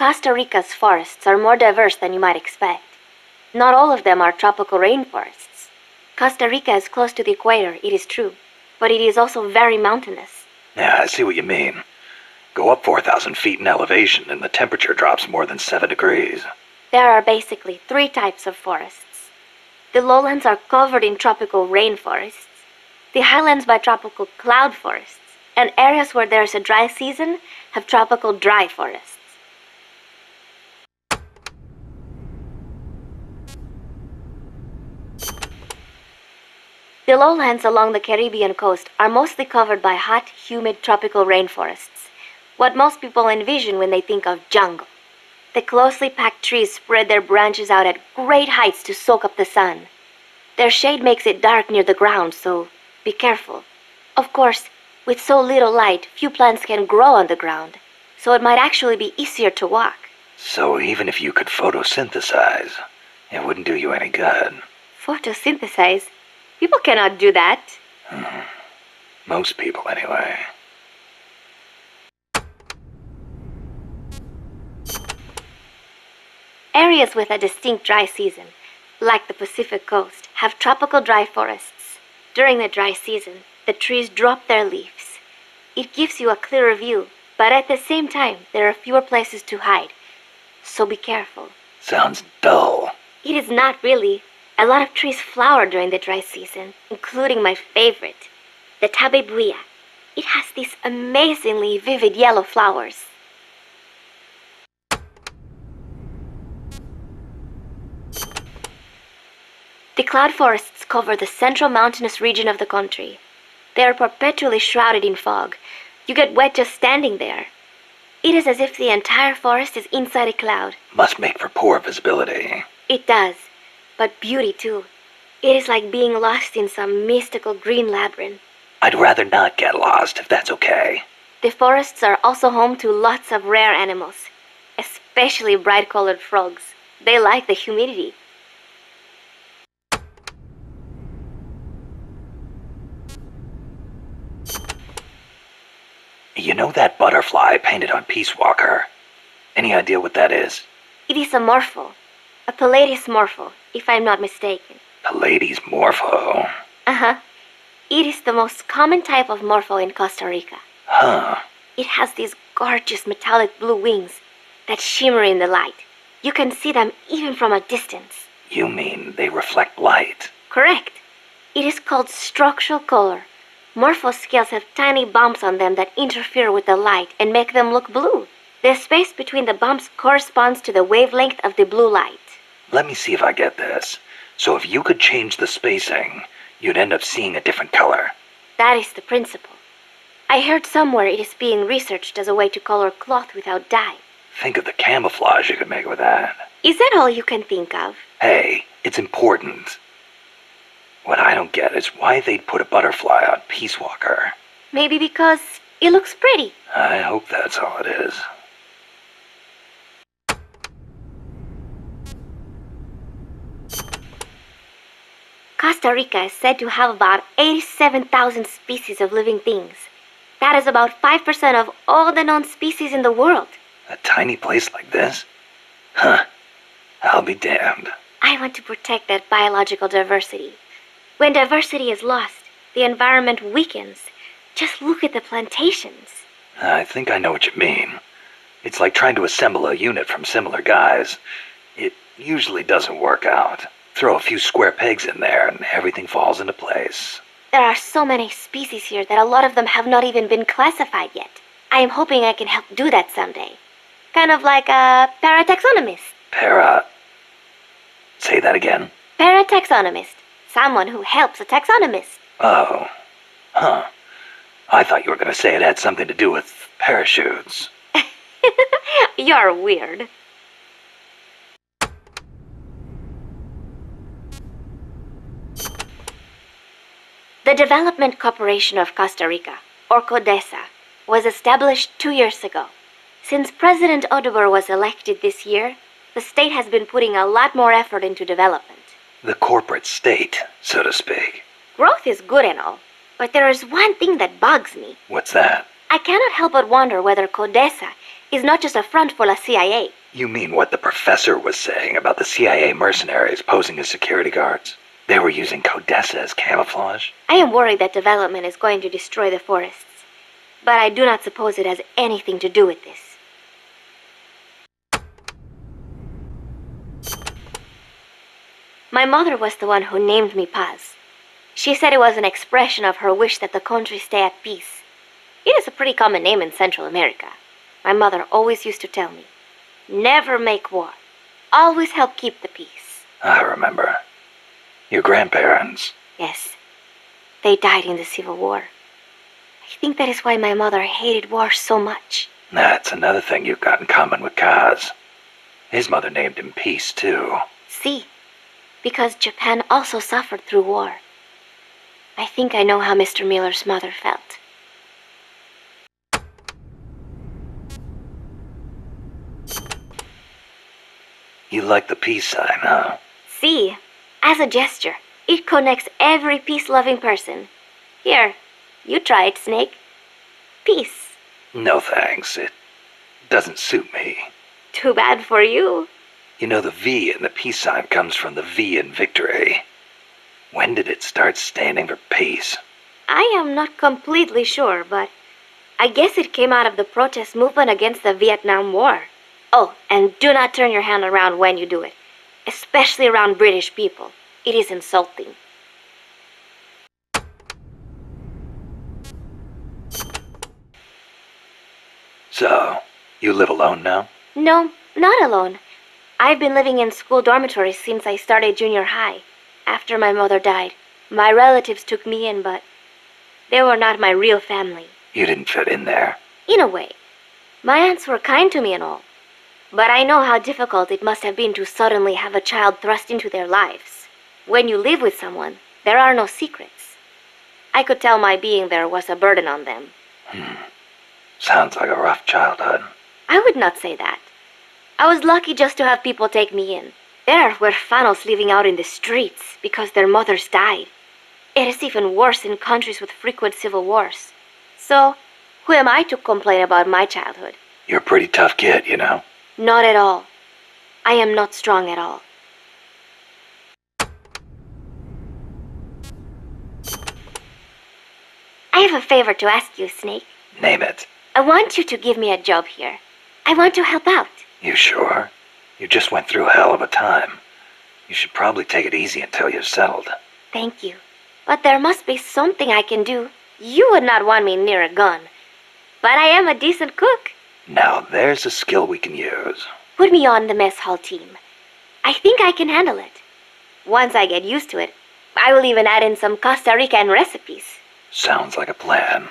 Costa Rica's forests are more diverse than you might expect. Not all of them are tropical rainforests. Costa Rica is close to the equator, it is true, but it is also very mountainous. Yeah, I see what you mean. Go up 4,000 feet in elevation and the temperature drops more than 7 degrees. There are basically 3 types of forests. The lowlands are covered in tropical rainforests, the highlands by tropical cloud forests, and areas where there is a dry season have tropical dry forests. The lowlands along the Caribbean coast are mostly covered by hot, humid tropical rainforests, what most people envision when they think of jungle. The closely packed trees spread their branches out at great heights to soak up the sun. Their shade makes it dark near the ground, so be careful. Of course, with so little light, few plants can grow on the ground, so it might actually be easier to walk. So even if you could photosynthesize, it wouldn't do you any good. Photosynthesize? People cannot do that. Most people, anyway. Areas with a distinct dry season, like the Pacific coast, have tropical dry forests. During the dry season, the trees drop their leaves. It gives you a clearer view, but at the same time, there are fewer places to hide. So be careful. Sounds dull. It is not really. A lot of trees flower during the dry season, including my favorite, the tabebuia. It has these amazingly vivid yellow flowers. The cloud forests cover the central mountainous region of the country. They are perpetually shrouded in fog. You get wet just standing there. It is as if the entire forest is inside a cloud. Must make for poor visibility. It does. But beauty, too. It is like being lost in some mystical green labyrinth. I'd rather not get lost, if that's okay. The forests are also home to lots of rare animals, especially bright-colored frogs. They like the humidity. You know that butterfly painted on Peace Walker? Any idea what that is? It is a morpho. A Pallades morpho, if I'm not mistaken. Pallades morpho? Uh-huh. It is the most common type of morpho in Costa Rica. Huh. It has these gorgeous metallic blue wings that shimmer in the light. You can see them even from a distance. You mean they reflect light? Correct. It is called structural color. Morpho scales have tiny bumps on them that interfere with the light and make them look blue. The space between the bumps corresponds to the wavelength of the blue light. Let me see if I get this. So if you could change the spacing, you'd end up seeing a different color. That is the principle. I heard somewhere it is being researched as a way to color cloth without dye. Think of the camouflage you could make with that. Is that all you can think of? Hey, it's important. What I don't get is why they'd put a butterfly on Peace Walker. Maybe because it looks pretty. I hope that's all it is. Costa Rica is said to have about 87,000 species of living things. That is about 5% of all the known species in the world. A tiny place like this? Huh. I'll be damned. I want to protect that biological diversity. When diversity is lost, the environment weakens. Just look at the plantations. I think I know what you mean. It's like trying to assemble a unit from similar guys. It usually doesn't work out. Throw a few square pegs in there and everything falls into place. There are so many species here that a lot of them have not even been classified yet. I am hoping I can help do that someday. Kind of like a parataxonomist. Say that again? Parataxonomist. Someone who helps a taxonomist. Oh. Huh. I thought you were going to say it had something to do with parachutes. You're weird. The Development Corporation of Costa Rica, or CODESA, was established 2 years ago. Since President Odubor was elected this year, the state has been putting a lot more effort into development. The corporate state, so to speak. Growth is good and all, but there is one thing that bugs me. What's that? I cannot help but wonder whether Costa is not just a front for the CIA. You mean what the professor was saying about the CIA mercenaries posing as security guards? They were using Costa as camouflage? I am worried that development is going to destroy the forests, but I do not suppose it has anything to do with this. My mother was the one who named me Paz. She said it was an expression of her wish that the country stay at peace. It is a pretty common name in Central America. My mother always used to tell me, never make war. Always help keep the peace. I remember. Your grandparents. Yes, they died in the Civil War. I think that is why my mother hated war so much. That's another thing you've got in common with Kaz. His mother named him Peace, too. See, because Japan also suffered through war. I think I know how Mr. Miller's mother felt. You like the peace sign, huh? See, as a gesture, it connects every peace-loving person. Here, you try it, Snake. Peace. No thanks. It doesn't suit me. Too bad for you. You know, the V in the peace sign comes from the V in victory. When did it start standing for peace? I am not completely sure, but I guess it came out of the protest movement against the Vietnam War. Oh, and do not turn your hand around when you do it, especially around British people. It is insulting. So, you live alone now? No, not alone. I've been living in school dormitories since I started junior high. After my mother died, my relatives took me in, but they were not my real family. You didn't fit in there. In a way. My aunts were kind to me and all. But I know how difficult it must have been to suddenly have a child thrust into their lives. When you live with someone, there are no secrets. I could tell my being there was a burden on them. Sounds like a rough childhood. I would not say that. I was lucky just to have people take me in. There are huérfanos living out in the streets because their mothers died. It is even worse in countries with frequent civil wars. So, who am I to complain about my childhood? You're a pretty tough kid, you know? Not at all. I am not strong at all. I have a favor to ask you, Snake. Name it. I want you to give me a job here. I want to help out. You sure? You just went through a hell of a time. You should probably take it easy until you're settled. Thank you. But there must be something I can do. You would not want me near a gun. But I am a decent cook. Now there's a skill we can use. Put me on the mess hall team. I think I can handle it. Once I get used to it, I will even add in some Costa Rican recipes. Sounds like a plan.